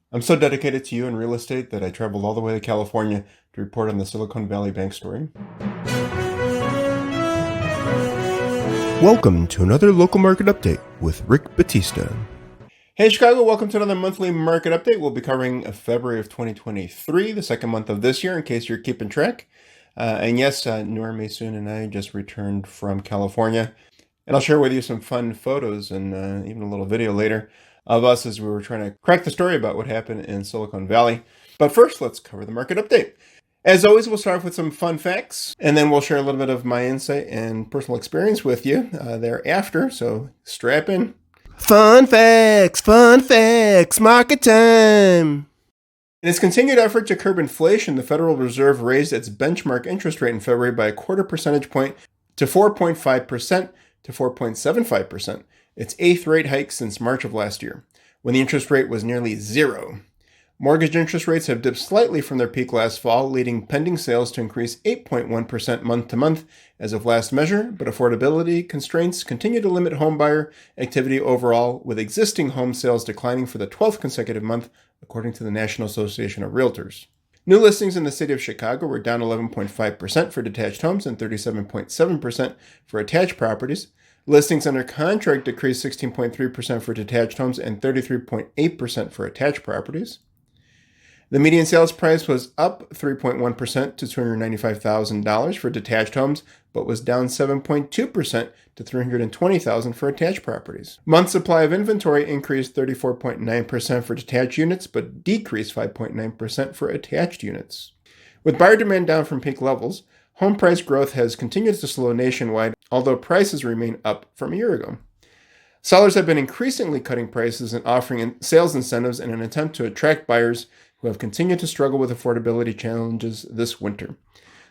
I'm so dedicated to you in real estate that I traveled all the way to California to report on the Silicon Valley Bank story. Welcome to another local market update with Rick Batista. Hey Chicago, welcome to another monthly market update. We'll be covering February of 2023, the second month of this year, in case you're keeping track. And yes, Norm Masoon and I just returned from California. And I'll share with you some fun photos and even a little video later of us as we were trying to crack the story about what happened in Silicon Valley. But first, let's cover the market update. As always, we'll start off with some fun facts, and then we'll share a little bit of my insight and personal experience with you thereafter, so strap in. Fun facts, market time. In its continued effort to curb inflation, the Federal Reserve raised its benchmark interest rate in February by a quarter percentage point to 4.5% to 4.75%, its eighth rate hike since March of last year, when the interest rate was nearly zero. Mortgage interest rates have dipped slightly from their peak last fall, leading pending sales to increase 8.1% month to month as of last measure, but affordability constraints continue to limit homebuyer activity overall, with existing home sales declining for the 12th consecutive month, according to the National Association of Realtors. New listings in the city of Chicago were down 11.5% for detached homes and 37.7% for attached properties. Listings under contract decreased 16.3% for detached homes and 33.8% for attached properties. The median sales price was up 3.1% to $295,000 for detached homes, but was down 7.2% to $320,000 for attached properties. Month supply of inventory increased 34.9% for detached units, but decreased 5.9% for attached units. With buyer demand down from peak levels, home price growth has continued to slow nationwide, although prices remain up from a year ago. Sellers have been increasingly cutting prices and offering sales incentives in an attempt to attract buyers who have continued to struggle with affordability challenges this winter.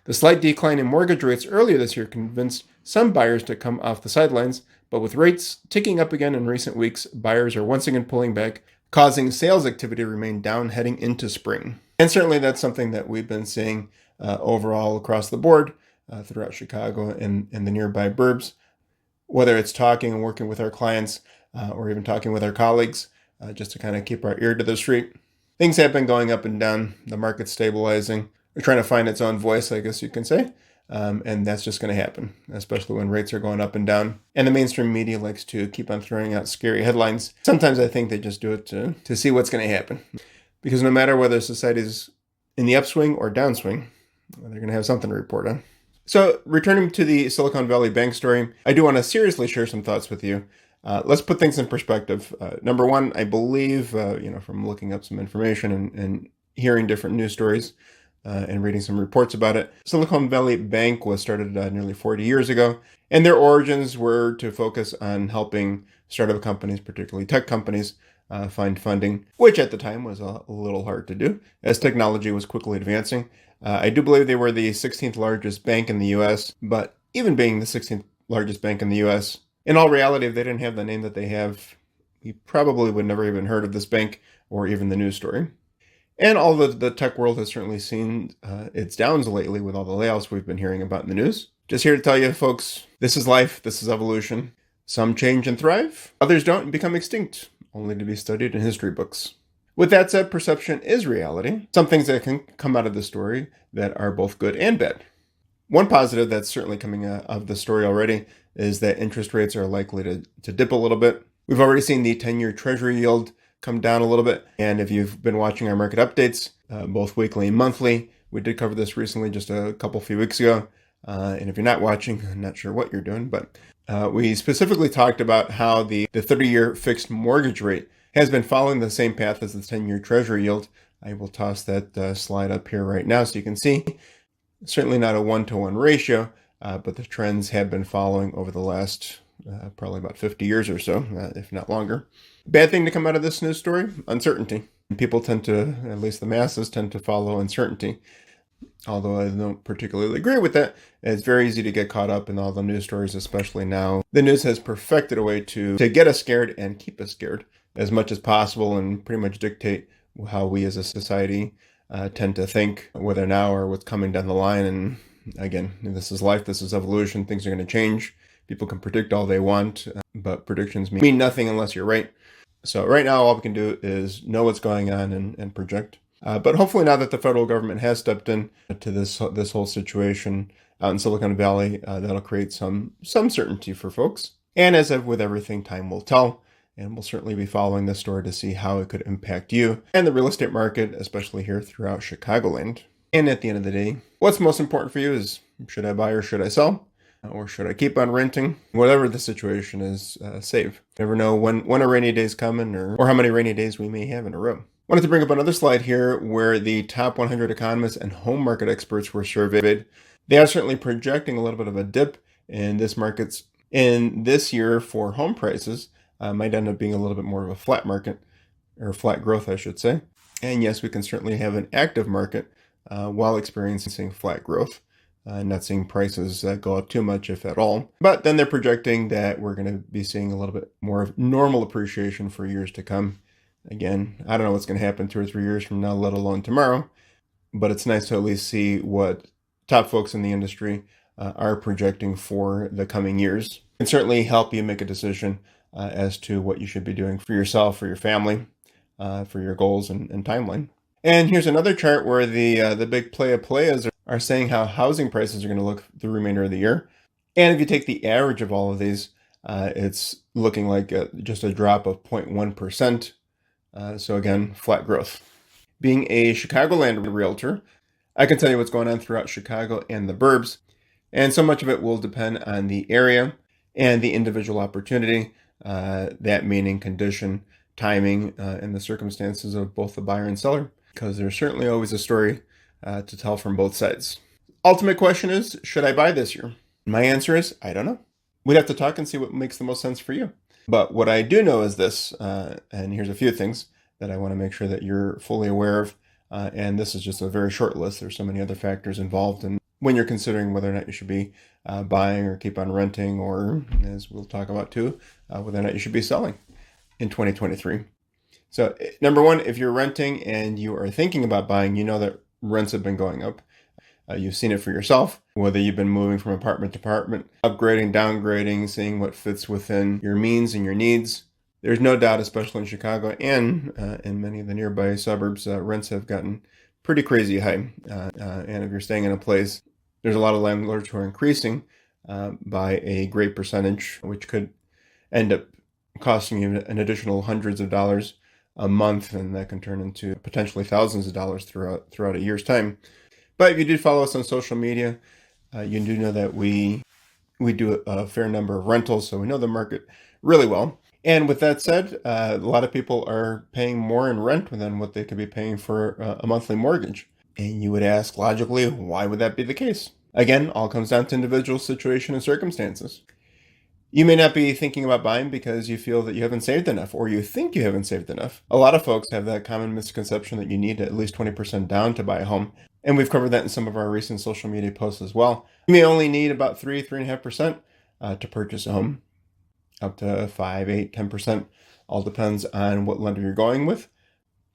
The slight decline in mortgage rates earlier this year convinced some buyers to come off the sidelines, but with rates ticking up again in recent weeks, buyers are once again pulling back, causing sales activity to remain down heading into spring. And certainly that's something that we've been seeing overall across the board throughout Chicago and the nearby Burbs, whether it's talking and working with our clients or even talking with our colleagues, just to kind of keep our ear to the street. Things have been going up and down. The market's stabilizing. We're trying to find its own voice, I guess you can say. And that's just going to happen, especially when rates are going up and down. And the mainstream media likes to keep on throwing out scary headlines. Sometimes I think they just do it to see what's going to happen. Because no matter whether society's in the upswing or downswing, they're going to have something to report on. So returning to the Silicon Valley Bank story, I do want to seriously share some thoughts with you. Let's put things in perspective. Number one, I believe, from looking up some information and hearing different news stories and reading some reports about it, Silicon Valley Bank was started nearly 40 years ago, and their origins were to focus on helping startup companies, particularly tech companies, find funding, which at the time was a little hard to do as technology was quickly advancing. I do believe they were the 16th largest bank in the U.S., but even being the 16th largest bank in the U.S., in all reality, if they didn't have the name that they have, you probably would never even heard of this bank or even the news story. And all the tech world has certainly seen its downs lately with all the layoffs we've been hearing about in the news. Just here to tell you, folks, this is life, this is evolution. Some change and thrive, others don't and become extinct, only to be studied in history books. With that said, perception is reality. Some things that can come out of the story that are both good and bad. One positive that's certainly coming out of the story already is that interest rates are likely to dip a little bit. We've already seen the 10-year Treasury yield come down a little bit. And if you've been watching our market updates, both weekly and monthly, we did cover this recently just a few weeks ago. And if you're not watching, I'm not sure what you're doing, but we specifically talked about how the 30-year fixed mortgage rate has been following the same path as the 10-year Treasury yield. I will toss that slide up here right now so you can see. Certainly not a 1-to-1 ratio, but the trends have been following over the last probably about 50 years or so, if not longer. Bad thing to come out of this news story, uncertainty. People tend to, at least the masses, tend to follow uncertainty. Although I don't particularly agree with that, it's very easy to get caught up in all the news stories, especially now. The news has perfected a way to get us scared and keep us scared as much as possible and pretty much dictate how we as a society tend to think, whether now or what's coming down the line. And again, this is life, this is evolution, things are going to change. People can predict all they want, but predictions mean nothing unless you're right. So right now, all we can do is know what's going on and project. But hopefully now that the federal government has stepped in to this whole situation out in Silicon Valley, that'll create some certainty for folks. And as with everything, time will tell. And we'll certainly be following this story to see how it could impact you and the real estate market, especially here throughout Chicagoland. And at the end of the day, what's most important for you is, should I buy or should I sell? Or should I keep on renting? Whatever the situation is, save. Never know when a rainy day's coming or how many rainy days we may have in a row. Wanted to bring up another slide here where the top 100 economists and home market experts were surveyed. They are certainly projecting a little bit of a dip in this year for home prices. Might end up being a little bit more of a flat market, or flat growth, I should say. And yes, we can certainly have an active market while experiencing flat growth. Not seeing prices go up too much, if at all. But then they're projecting that we're going to be seeing a little bit more of normal appreciation for years to come. Again, I don't know what's going to happen 2 or 3 years from now, let alone tomorrow. But it's nice to at least see what top folks in the industry are projecting for the coming years. It can certainly help you make a decision as to what you should be doing for yourself, for your family, for your goals and timeline. And here's another chart where the big players are saying how housing prices are going to look the remainder of the year. And if you take the average of all of these, it's looking like just a drop of 0.1%. So again, flat growth. Being a Chicagoland realtor, I can tell you what's going on throughout Chicago and the Burbs. And so much of it will depend on the area and the individual opportunity, that meaning condition, timing, and the circumstances of both the buyer and seller, because there's certainly always a story to tell from both sides. Ultimate question is, should I buy this year? My answer is, I don't know. We'd have to talk and see what makes the most sense for you. But what I do know is this, and here's a few things that I want to make sure that you're fully aware of. And this is just a very short list. There's so many other factors involved in when you're considering whether or not you should be buying or keep on renting, or, as we'll talk about too, whether or not you should be selling in 2023. So number one, if you're renting and you are thinking about buying, you know that rents have been going up. You've seen it for yourself, whether you've been moving from apartment to apartment, upgrading, downgrading, seeing what fits within your means and your needs. There's no doubt, especially in Chicago and in many of the nearby suburbs, rents have gotten pretty crazy high. And if you're staying in a place, there's a lot of landlords who are increasing by a great percentage, which could end up costing you an additional hundreds of dollars a month, and that can turn into potentially thousands of dollars throughout a year's time. But if you did follow us on social media, you do know that we do a fair number of rentals, so we know the market really well. And with that said, a lot of people are paying more in rent than what they could be paying for a monthly mortgage. And you would ask, logically, why would that be the case? Again, all comes down to individual situation and circumstances. You may not be thinking about buying because you feel that you haven't saved enough, or you think you haven't saved enough. A lot of folks have that common misconception that you need at least 20% down to buy a home. And we've covered that in some of our recent social media posts as well. You may only need about 3.5% to purchase a home. Up to 5, 8, 10%. All depends on what lender you're going with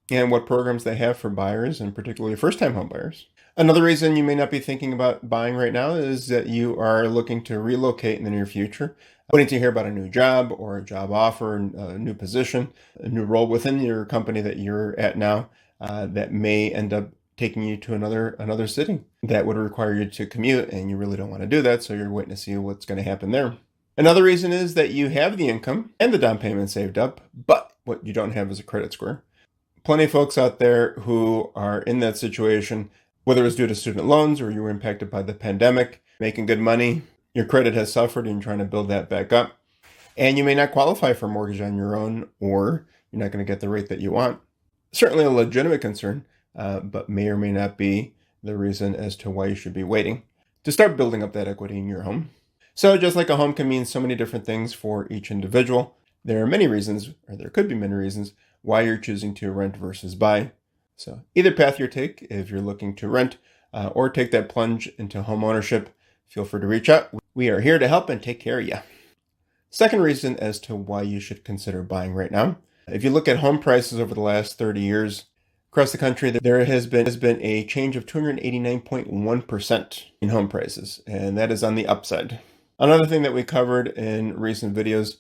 and what programs they have for buyers, and particularly first-time home buyers. Another reason you may not be thinking about buying right now is that you are looking to relocate in the near future, waiting to hear about a new job or a job offer, a new position, a new role within your company that you're at now that may end up taking you to another city that would require you to commute, and you really don't want to do that, so you're waiting to see what's going to happen there. Another reason is that you have the income and the down payment saved up, but what you don't have is a credit score. Plenty of folks out there who are in that situation, whether it's due to student loans or you were impacted by the pandemic, making good money, your credit has suffered and you're trying to build that back up, and you may not qualify for a mortgage on your own, or you're not going to get the rate that you want. Certainly a legitimate concern, but may or may not be the reason as to why you should be waiting to start building up that equity in your home. So just like a home can mean so many different things for each individual, there are many reasons, or there could be many reasons, why you're choosing to rent versus buy. So either path you take, if you're looking to rent or take that plunge into home ownership, feel free to reach out. We are here to help and take care of you. Second reason as to why you should consider buying right now. If you look at home prices over the last 30 years, across the country, there has been a change of 289.1% in home prices, and that is on the upside. Another thing that we covered in recent videos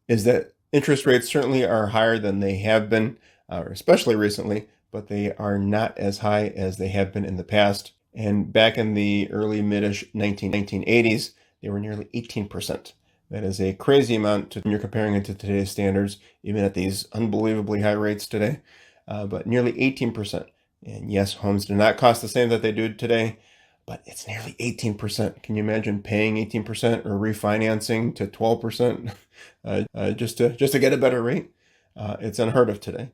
is that Interest rates certainly are higher than they have been, especially recently, but they are not as high as they have been in the past. And back in the early mid-ish 1980s, they were nearly 18%. That is a crazy amount when you're comparing it to today's standards, even at these unbelievably high rates today, but nearly 18%. And yes, homes do not cost the same that they do today, but it's nearly 18%. Can you imagine paying 18% or refinancing to 12% just to get a better rate? It's unheard of today,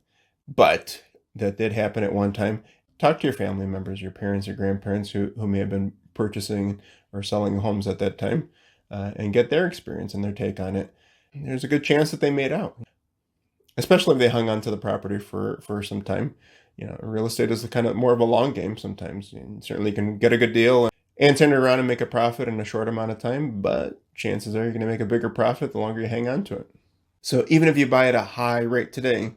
but that did happen at one time. Talk to your family members, your parents, your grandparents who may have been purchasing or selling homes at that time, and get their experience and their take on it. There's a good chance that they made out, especially if they hung on to the property for some time. Real estate is kind of more of a long game sometimes. You certainly can get a good deal and turn it around and make a profit in a short amount of time, but chances are you're going to make a bigger profit the longer you hang on to it. So even if you buy at a high rate today,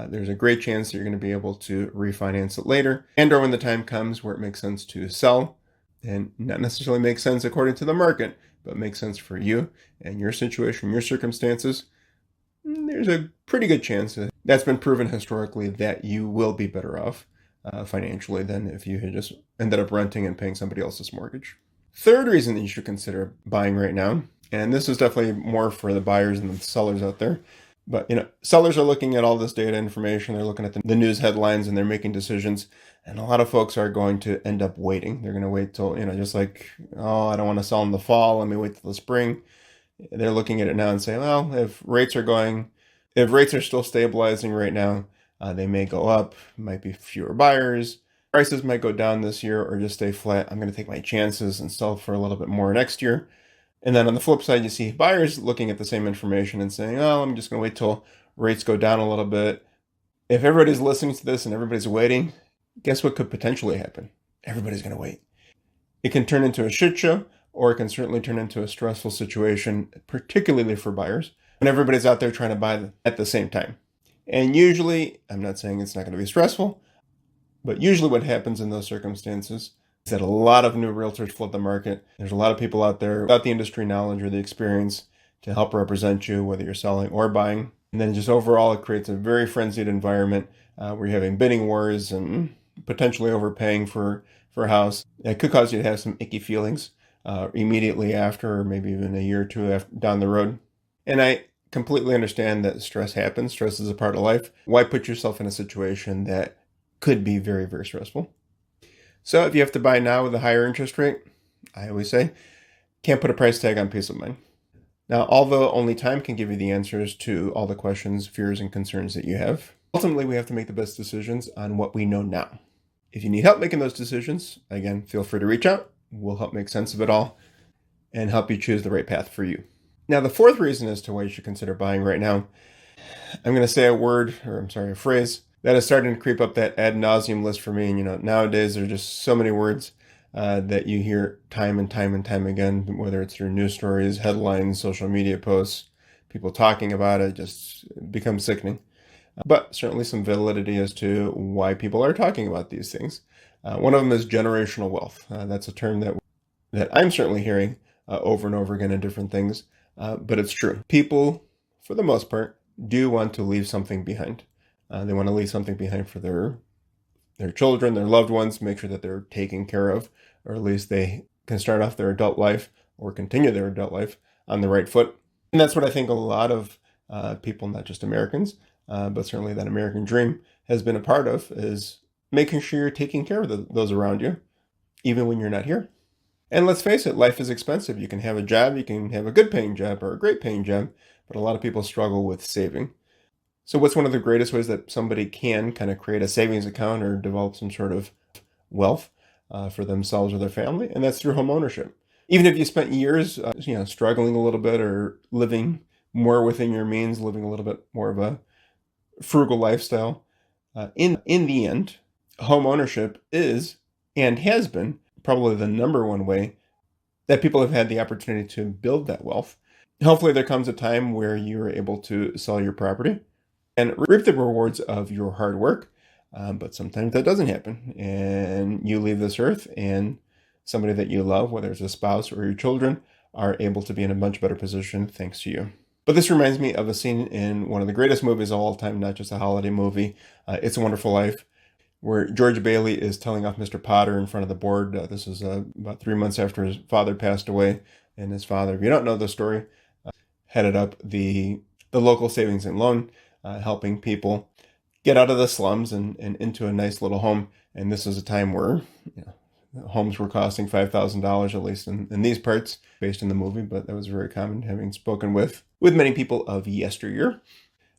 there's a great chance that you're going to be able to refinance it later, and or when the time comes where it makes sense to sell, and not necessarily makes sense according to the market, but makes sense for you and your situation, your circumstances. There's a pretty good chance that's been proven historically that you will be better off financially than if you had just ended up renting and paying somebody else's mortgage. Third reason that you should consider buying right now, and this is definitely more for the buyers and the sellers out there, but sellers are looking at all this data information, they're looking at the news headlines, and they're making decisions, and a lot of folks are going to end up waiting. They're going to wait till, just like, oh, I don't want to sell in the fall, let me wait till the spring. They're looking at it now and saying, well, if rates are still stabilizing right now, they may go up, might be fewer buyers, prices might go down this year or just stay flat. I'm going to take my chances and sell for a little bit more next year. And then on the flip side, you see buyers looking at the same information and saying, oh, I'm just going to wait till rates go down a little bit. If everybody's listening to this and everybody's waiting, guess what could potentially happen? Everybody's going to wait. It can turn into a shit show, or it can certainly turn into a stressful situation, particularly for buyers, when everybody's out there trying to buy at the same time. And usually, I'm not saying it's not going to be stressful, but usually what happens in those circumstances is that a lot of new realtors flood the market. There's a lot of people out there without the industry knowledge or the experience to help represent you, whether you're selling or buying. And then just overall, it creates a very frenzied environment where you're having bidding wars and potentially overpaying for a house. It could cause you to have some icky feelings immediately after, or maybe even a year or two down the road. And I completely understand that stress happens. Stress is a part of life. Why put yourself in a situation that could be very, very stressful? So if you have to buy now with a higher interest rate, I always say, can't put a price tag on peace of mind. Now, although only time can give you the answers to all the questions, fears, and concerns that you have, ultimately we have to make the best decisions on what we know now. If you need help making those decisions, again, feel free to reach out. We'll help make sense of it all and help you choose the right path for you. Now, the fourth reason as to why you should consider buying right now, I'm going to say a phrase that is starting to creep up that ad nauseum list for me. And, nowadays there's just so many words that you hear time and time and time again, whether it's through news stories, headlines, social media posts, people talking about it, just becomes sickening. But certainly some validity as to why people are talking about these things. One of them is generational wealth. That's a term that I'm certainly hearing over and over again in different things, but it's true. People, for the most part, do want to leave something behind. They want to leave something behind for their children, their loved ones, make sure that they're taken care of, or at least they can start off their adult life or continue their adult life on the right foot. And that's what I think a lot of people, not just Americans, but certainly that American dream has been a part of, is making sure you're taking care of those around you, even when you're not here. And let's face it, life is expensive. You can have a job, you can have a good paying job or a great paying job, but a lot of people struggle with saving. So what's one of the greatest ways that somebody can kind of create a savings account or develop some sort of wealth for themselves or their family? And that's through home ownership. Even if you spent years, struggling a little bit or living more within your means, living a little bit more of a frugal lifestyle, in the end, home ownership is and has been probably the number one way that people have had the opportunity to build that wealth. Hopefully there comes a time where you're able to sell your property and reap the rewards of your hard work. But sometimes that doesn't happen, and you leave this earth and somebody that you love, whether it's a spouse or your children, are able to be in a much better position thanks to you. But this reminds me of a scene in one of the greatest movies of all time, not just a holiday movie, It's a Wonderful Life, where George Bailey is telling off Mr. Potter in front of the board. This is about 3 months after his father passed away. And his father, if you don't know the story, headed up the local savings and loan, helping people get out of the slums and into a nice little home. And this is a time where homes were costing $5,000, at least in these parts, based in the movie, but that was very common, having spoken with many people of yesteryear.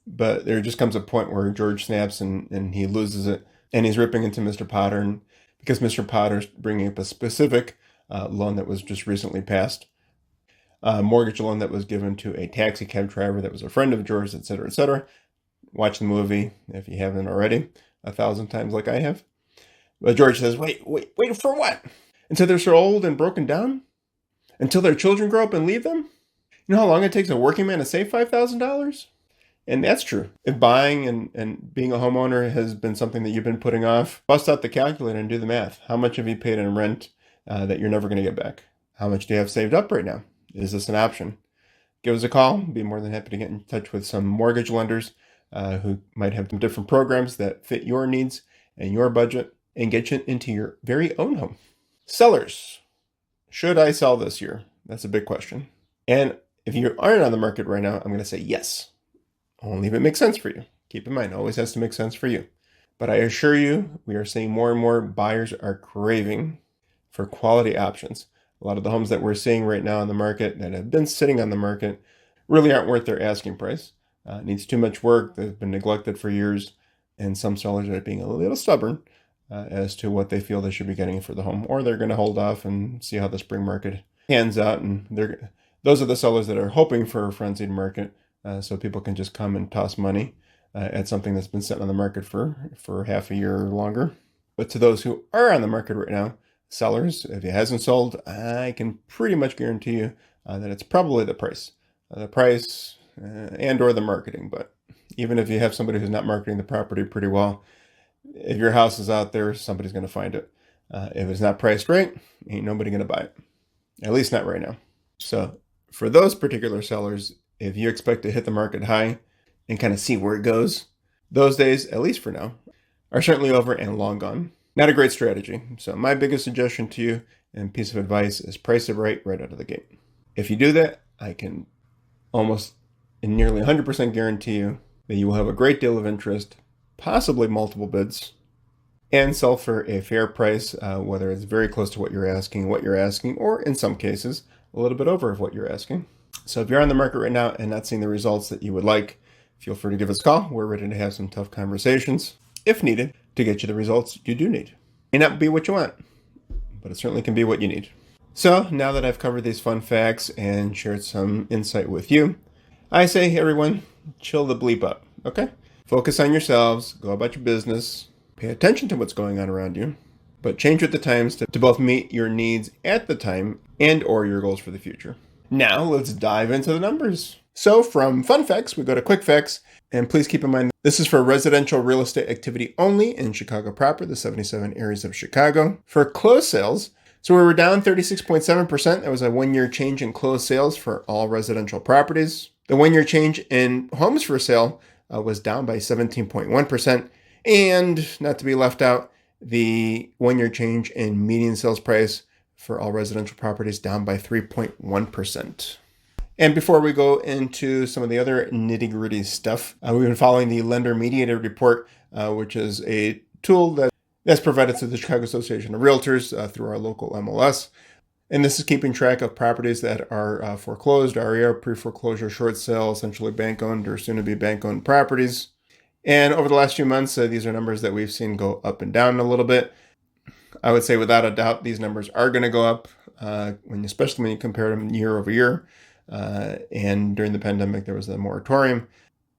But there just comes a point where George snaps and he loses it, and he's ripping into Mr. Potter, and because Mr. Potter's bringing up a specific loan that was just recently passed, a mortgage loan that was given to a taxi cab driver that was a friend of George, etc., etc. Watch the movie if you haven't already 1,000 times like I have. But George says, wait for what? Until they're so old and broken down? Until their children grow up and leave them? You know how long it takes a working man to save $5,000? And that's true. If buying and being a homeowner has been something that you've been putting off, bust out the calculator and do the math. How much have you paid in rent that you're never going to get back? How much do you have saved up right now? Is this an option? Give us a call. Be more than happy to get in touch with some mortgage lenders who might have some different programs that fit your needs and your budget and get you into your very own home. Sellers, should I sell this year? That's a big question. And if you aren't on the market right now, I'm going to say yes. Only if it makes sense for you. Keep in mind, it always has to make sense for you. But I assure you, we are seeing more and more buyers are craving for quality options. A lot of the homes that we're seeing right now on the market that have been sitting on the market really aren't worth their asking price. It needs too much work. They've been neglected for years. And some sellers are being a little stubborn as to what they feel they should be getting for the home. Or they're going to hold off and see how the spring market pans out. And those are the sellers that are hoping for a frenzied market so people can just come and toss money at something that's been sitting on the market for half a year or longer. But to those who are on the market right now, sellers, if it hasn't sold, I can pretty much guarantee you that it's probably the price. And or the marketing. But even if you have somebody who's not marketing the property pretty well, if your house is out there, somebody's going to find it. If it's not priced right, ain't nobody going to buy it. At least not right now. So for those particular sellers, if you expect to hit the market high and kind of see where it goes, those days, at least for now, are certainly over and long gone. Not a great strategy. So my biggest suggestion to you and piece of advice is price it right out of the gate. If you do that, I can almost and nearly 100% guarantee you that you will have a great deal of interest, possibly multiple bids, and sell for a fair price, whether it's very close to what you're asking, or in some cases, a little bit over what you're asking. So if you're on the market right now and not seeing the results that you would like, feel free to give us a call. We're ready to have some tough conversations, if needed, to get you the results you do need. It may not be what you want, but it certainly can be what you need. So now that I've covered these fun facts and shared some insight with you, I say, everyone, chill the bleep up, okay? Focus on yourselves, go about your business, pay attention to what's going on around you, but change with the times to both meet your needs at the time and or your goals for the future. Now let's dive into the numbers. So from fun facts, we go to quick facts, and please keep in mind this is for residential real estate activity only in Chicago proper, the 77 areas of Chicago. For closed sales, so we were down 36.7%. That was a 1-year change in closed sales for all residential properties. The 1-year change in homes for sale was down by 17.1%. And not to be left out, the 1-year change in median sales price for all residential properties down by 3.1%. And before we go into some of the other nitty-gritty stuff, we've been following the Lender Mediated Report, which is a tool that's provided to the Chicago Association of Realtors through our local MLS. And this is keeping track of properties that are foreclosed, REO, pre-foreclosure, short sale, essentially bank-owned or soon-to-be bank-owned properties. And over the last few months, these are numbers that we've seen go up and down a little bit. I would say without a doubt, these numbers are going to go up, especially when you compare them year over year. And during the pandemic, there was a moratorium,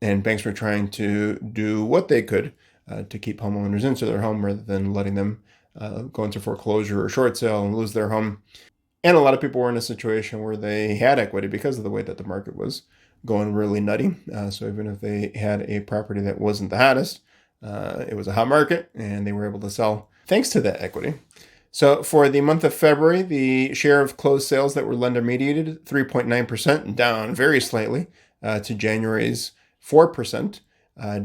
and banks were trying to do what they could to keep homeowners into their home rather than letting them go into foreclosure or short sale and lose their home. And a lot of people were in a situation where they had equity because of the way that the market was going really nutty. So even if they had a property that wasn't the hottest, it was a hot market and they were able to sell thanks to that equity. So for the month of February, the share of closed sales that were lender mediated, 3.9%, down very slightly to January's 4%.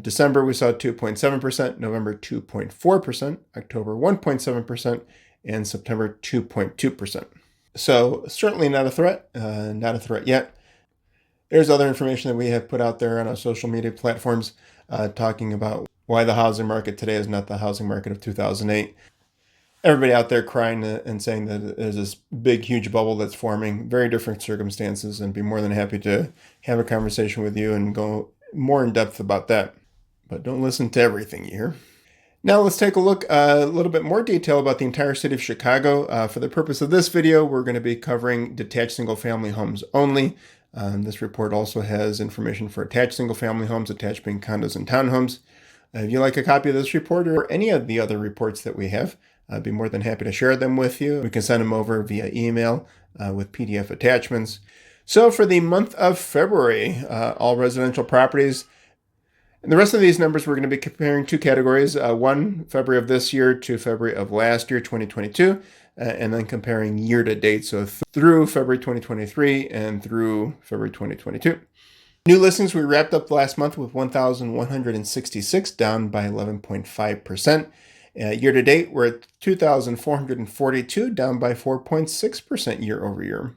December, we saw 2.7%, November 2.4%, October 1.7%, and September 2.2%. So certainly not a threat, not a threat yet. There's other information that we have put out there on our social media platforms talking about why the housing market today is not the housing market of 2008. Everybody out there crying and saying that there's this big, huge bubble that's forming, very different circumstances, and be more than happy to have a conversation with you and go more in depth about that. But don't listen to everything you hear. Now let's take a look a little bit more detail about the entire city of Chicago. For the purpose of this video, we're going to be covering detached single-family homes only. This report also has information for attached single-family homes, attached being condos and townhomes. If you'd like a copy of this report or any of the other reports that we have, I'd be more than happy to share them with you. We can send them over via email with PDF attachments. So for the month of February, all residential properties, and the rest of these numbers, we're going to be comparing two categories. One, February of this year to February of last year, 2022, and then comparing year to date, so through February 2023 and through February 2022. New listings, we wrapped up last month with 1,166, down by 11.5%. Year to date, we're at 2,442, down by 4.6% year over year.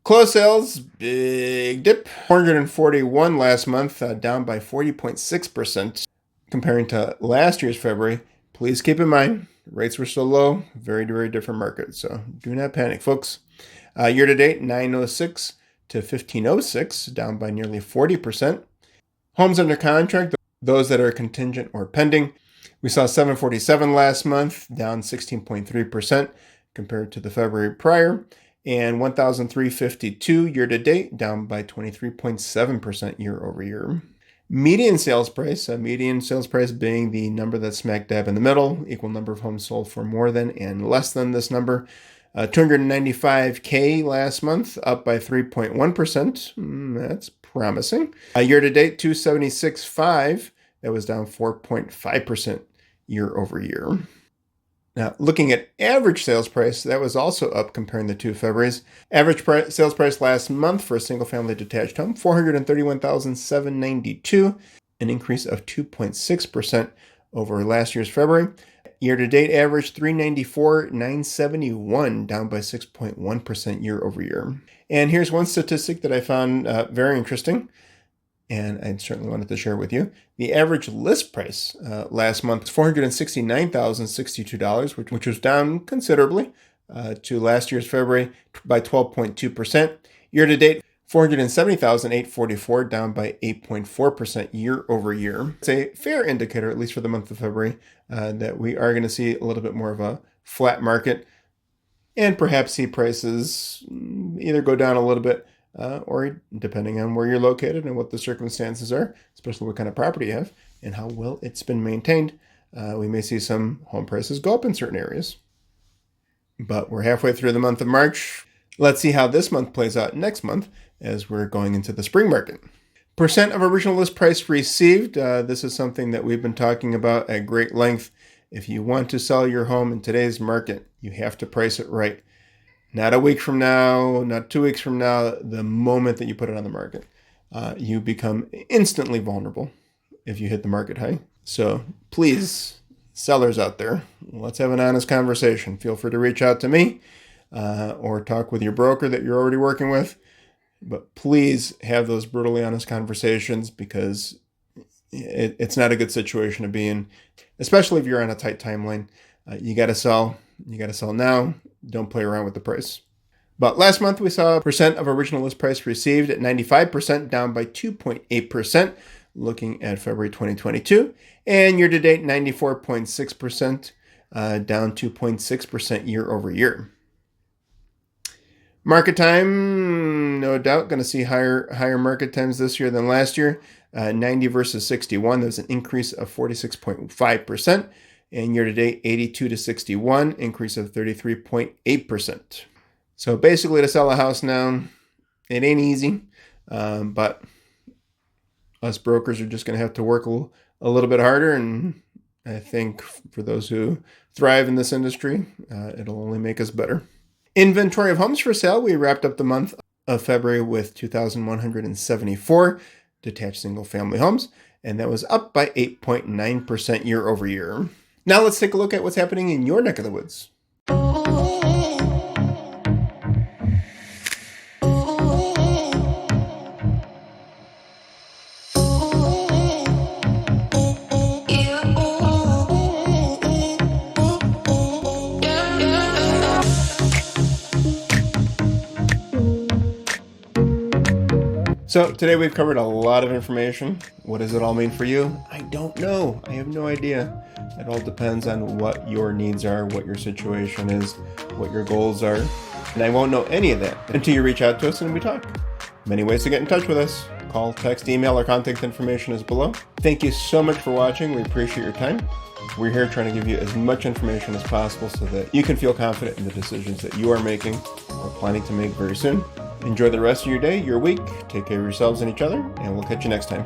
Closed sales, big dip, 441 last month, down by 40.6% comparing to last year's February. Please keep in mind, rates were so low, very, very different market, so do not panic, folks. Year to date, 906 to 1506, down by nearly 40%. Homes under contract, those that are contingent or pending, we saw 747 last month, down 16.3% compared to the February prior, and 1,352 year to date, down by 23.7% year over year. Median sales price being the number that's smack dab in the middle, equal number of homes sold for more than and less than this number. 295K last month, up by 3.1%. That's promising. Year to date, 276.5. That was down 4.5% year over year. Now, looking at average sales price, that was also up comparing the two Februarys. Average sales price last month for a single-family detached home, $431,792, an increase of 2.6% over last year's February. Year-to-date average, $394,971, down by 6.1% year over year. And here's one statistic that I found very interesting, and I certainly wanted to share with you. The average list price last month was $469,062, which was down considerably to last year's February by 12.2%. Year-to-date, $470,844, down by 8.4% year over year. It's a fair indicator, at least for the month of February, that we are going to see a little bit more of a flat market and perhaps see prices either go down a little bit or depending on where you're located and what the circumstances are, especially what kind of property you have and how well it's been maintained, we may see some home prices go up in certain areas. But we're halfway through the month of March. Let's see how this month plays out next month as we're going into the spring market. Percent of original list price received. This is something that we've been talking about at great length. If you want to sell your home in today's market, you have to price it right. Not a week from now, not 2 weeks from now, the moment that you put it on the market. You become instantly vulnerable if you hit the market high. So please, sellers out there, let's have an honest conversation. Feel free to reach out to me or talk with your broker that you're already working with. But please have those brutally honest conversations because it's not a good situation to be in, especially if you're on a tight timeline. You got to sell. You got to sell now. Don't play around with the price. But last month we saw percent of original list price received at 95%, down by 2.8%, looking at February 2022. And year to date, 94.6%, down 2.6% year over year. Market time, no doubt, going to see higher market times this year than last year. 90 versus 61, there's an increase of 46.5%. And year-to-date, 82 to 61, increase of 33.8%. So basically, to sell a house now, it ain't easy. But us brokers are just going to have to work a little bit harder. And I think for those who thrive in this industry, it'll only make us better. Inventory of homes for sale, we wrapped up the month of February with 2,174 detached single-family homes, and that was up by 8.9% year over year. Now let's take a look at what's happening in your neck of the woods. So today we've covered a lot of information. What does it all mean for you? I don't know. I have no idea. It all depends on what your needs are, what your situation is, what your goals are. And I won't know any of that until you reach out to us and we talk. Many ways to get in touch with us. Call, text, email, our contact information is below. Thank you so much for watching. We appreciate your time. We're here trying to give you as much information as possible so that you can feel confident in the decisions that you are making or planning to make very soon. Enjoy the rest of your day, your week. Take care of yourselves and each other, and we'll catch you next time.